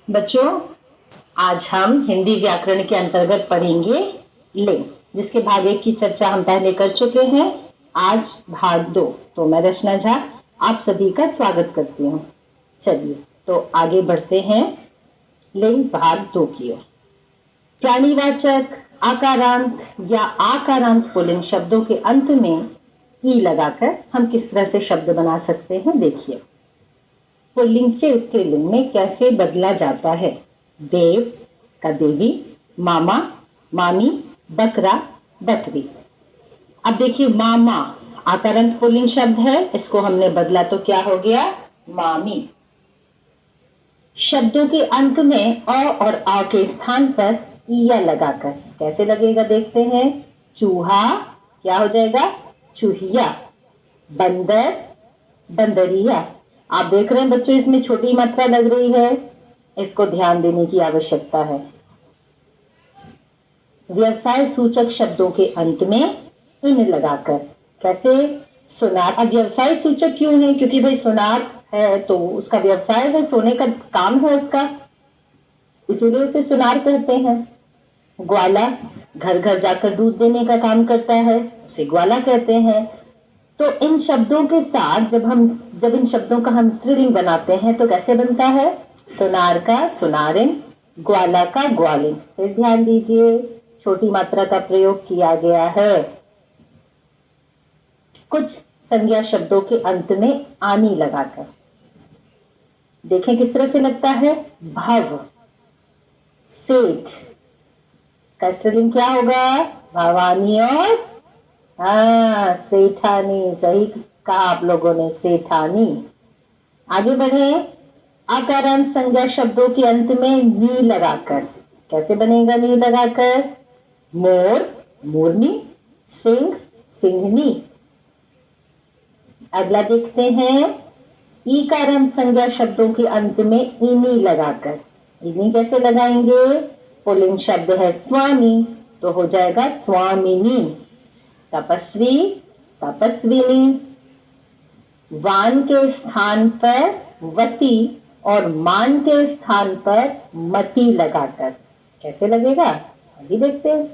बच्चों, आज हम हिंदी व्याकरण के अंतर्गत पढ़ेंगे लिंग, जिसके भाग 1 की चर्चा हम पहले कर चुके हैं। आज भाग 2। तो मैं रचना झा आप सभी का स्वागत करती हूँ। चलिए तो आगे बढ़ते हैं लिंग भाग 2 की ओर। प्राणीवाचक आकारांत या आकारांत पुल्लिंग शब्दों के अंत में ई लगाकर हम किस तरह से शब्द बना सकते हैं, देखिए। पुल्लिंग से स्त्रीलिंग में कैसे बदला जाता है। देव का देवी, मामा मामी, बकरा बकरी। अब देखिए, मामा आकारांत पुल्लिंग शब्द है, इसको हमने बदला तो क्या हो गया, मामी। शब्दों के अंत में अ और आ के स्थान पर इया लगाकर कैसे लगेगा, देखते हैं। चूहा क्या हो जाएगा, चूहिया। बंदर बंदरिया। आप देख रहे हैं बच्चों, इसमें छोटी मात्रा लग रही है, इसको ध्यान देने की आवश्यकता है। व्यवसाय सूचक शब्दों के अंत में इन लगाकर कैसे, सुनार। अब व्यवसाय सूचक क्यों है, क्योंकि भाई सुनार है तो उसका व्यवसाय है, सोने का काम है उसका, इसीलिए उसे सुनार कहते हैं। ग्वाला घर घर जाकर दूध देने का काम करता है, उसे ग्वाला कहते हैं। तो इन शब्दों के साथ जब इन शब्दों का हम स्त्रीलिंग बनाते हैं तो कैसे बनता है, सुनार का सुनारिन, ग्वाला का ग्वालिन। फिर ध्यान दीजिए, छोटी मात्रा का प्रयोग किया गया है। कुछ संज्ञा शब्दों के अंत में आनी लगाकर देखें किस तरह से लगता है। भव, सेठ का स्त्रीलिंग क्या होगा, भवानी और सेठानी। सही कहा आप लोगों ने, सेठानी। आगे बढ़े, आकारांत संज्ञा शब्दों के अंत में नी लगाकर कैसे बनेगा, नी लगाकर। मोर मोरनी, सिंह सिंहनी। अगला देखते हैं, ईकारांत संज्ञा शब्दों के अंत में इनी लगाकर, इनी कैसे लगाएंगे। पुल्लिंग शब्द है स्वामी, तो हो जाएगा स्वामिनी। तपस्वी तपस्विनी। वान के स्थान पर वती और मान के स्थान पर मती लगाकर कैसे लगेगा, अभी देखते हैं।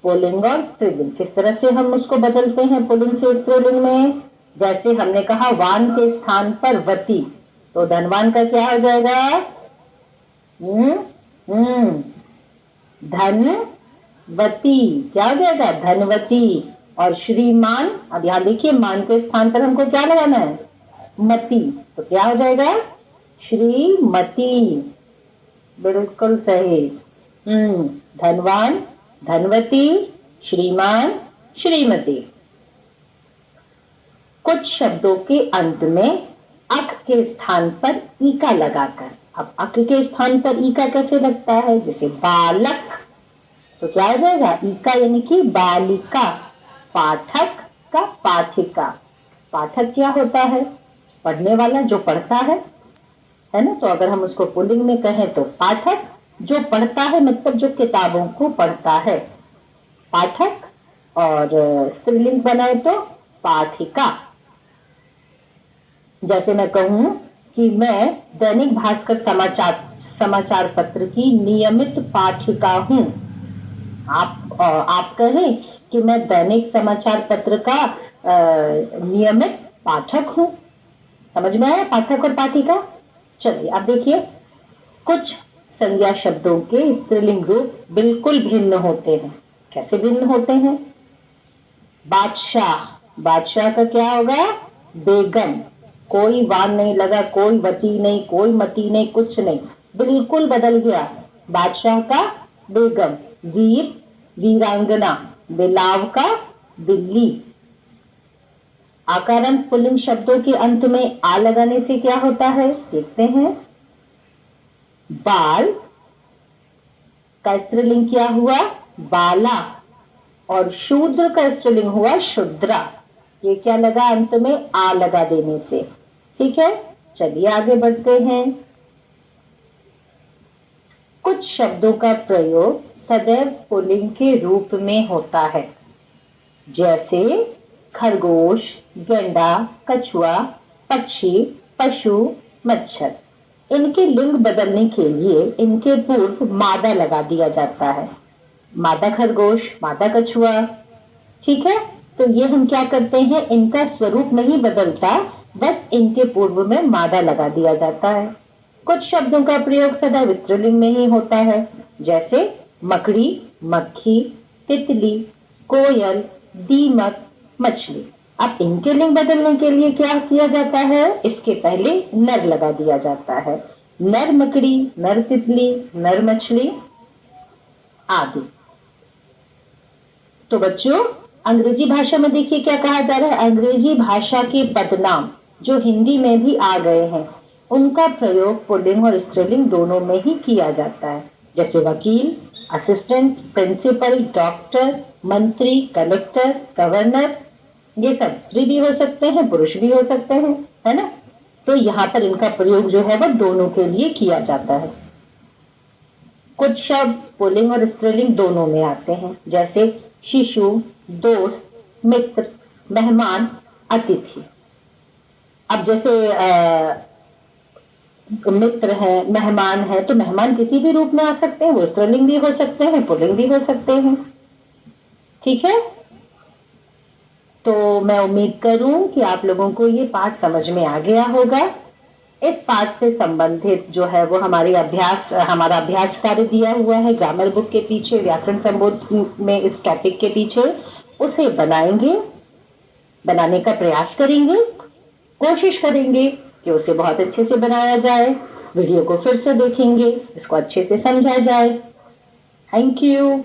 पुल्लिंग और स्त्रीलिंग किस तरह से हम उसको बदलते हैं पुल्लिंग से स्त्रीलिंग में। जैसे हमने कहा वान के स्थान पर वती, तो धनवान का क्या हो जाएगा, धनवती। क्या हो जाएगा, धनवती। और श्रीमान, अब यहां देखिए मान के स्थान पर हमको क्या लगाना है, मती, तो क्या हो जाएगा, श्रीमती। बिल्कुल सही। धनवान धनवती, श्रीमान श्रीमती। कुछ शब्दों के अंत में अक के स्थान पर ईका लगाकर, अब अक के स्थान पर ईका कैसे लगता है, जैसे बालक, तो क्या हो जाएगा, ईका यानी कि बालिका। पाठक का पाठिका। पाठक क्या होता है, पढ़ने वाला, जो पढ़ता है ना। तो अगर हम उसको पुल्लिंग में कहें तो पाठक, जो पढ़ता है, मतलब जो किताबों को पढ़ता है, पाठक। और स्त्रीलिंग बनाए तो पाठिका। जैसे मैं कहूं कि मैं दैनिक भास्कर समाचार पत्र की नियमित पाठिका हूं। आप कहें कि मैं दैनिक समाचार पत्र का नियमित पाठक हूं। समझ में आया, पाठक और पाठिका। चलिए अब देखिए, कुछ संज्ञा शब्दों के स्त्रीलिंग रूप बिल्कुल भिन्न होते हैं। कैसे भिन्न होते हैं, बादशाह, बादशाह का क्या होगा, बेगम। कोई वान नहीं लगा, कोई वती नहीं, कोई मती नहीं, कुछ नहीं, बिल्कुल बदल गया, बादशाह का बेगम। वीर वीरांगना, बिलाव का बिल्ली। आकारांत पुल्लिंग शब्दों के अंत में आ लगाने से क्या होता है, देखते हैं। बाल का स्त्रीलिंग क्या हुआ, बाला। और शूद्र का स्त्रीलिंग हुआ शूद्रा। ये क्या लगा, अंत में आ लगा देने से। ठीक है, चलिए आगे बढ़ते हैं। कुछ शब्दों का प्रयोग सदैव पुल्लिंग के रूप में होता है, जैसे खरगोश, गेंडा, कछुआ, पक्षी, पशु, मच्छर। इनके लिंग बदलने के लिए इनके पूर्व मादा लगा दिया जाता है। मादा खरगोश, मादा कछुआ, ठीक है। तो ये हम क्या करते हैं, इनका स्वरूप नहीं बदलता, बस इनके पूर्व में मादा लगा दिया जाता है। कुछ शब्दों का प्रयोग सदैव स्त्रीलिंग में ही होता है, जैसे मकड़ी, मक्खी, तितली, कोयल, दीमक, मछली। अब इनके लिंग बदलने के लिए क्या किया जाता है, इसके पहले नर लगा दिया जाता है। नर मकड़ी, नर तितली, नर मछली आदि। तो बच्चों, अंग्रेजी भाषा में देखिए क्या कहा जा रहा है। अंग्रेजी भाषा के पदनाम जो हिंदी में भी आ गए हैं, उनका प्रयोग पुल्लिंग और स्त्रीलिंग दोनों में ही किया जाता है। जैसे वकील, असिस्टेंट, प्रिंसिपल, डॉक्टर, मंत्री, कलेक्टर, गवर्नर, ये सब स्त्री भी हो सकते हैं, पुरुष भी हो सकते हैं, है ना। तो यहाँ पर इनका प्रयोग जो है वह दोनों के लिए किया जाता है। कुछ शब्द पुल्लिंग और स्त्रीलिंग दोनों में आते हैं, जैसे शिशु, दोस्त, मित्र, मेहमान, अतिथि। अब जैसे मित्र है, मेहमान है, तो मेहमान किसी भी रूप में आ सकते हैं, वो स्त्रीलिंग भी हो सकते हैं, पुल्लिंग भी हो सकते हैं, ठीक है। तो मैं उम्मीद करूं कि आप लोगों को ये पाठ समझ में आ गया होगा। इस पाठ से संबंधित जो है वो हमारा अभ्यास कार्य दिया हुआ है ग्रामर बुक के पीछे, व्याकरण संबोध में इस टॉपिक के पीछे, उसे बनाने का प्रयास करेंगे, कोशिश करेंगे कि उसे बहुत अच्छे से बनाया जाए। वीडियो को फिर से देखेंगे, इसको अच्छे से समझा जाए। Thank you.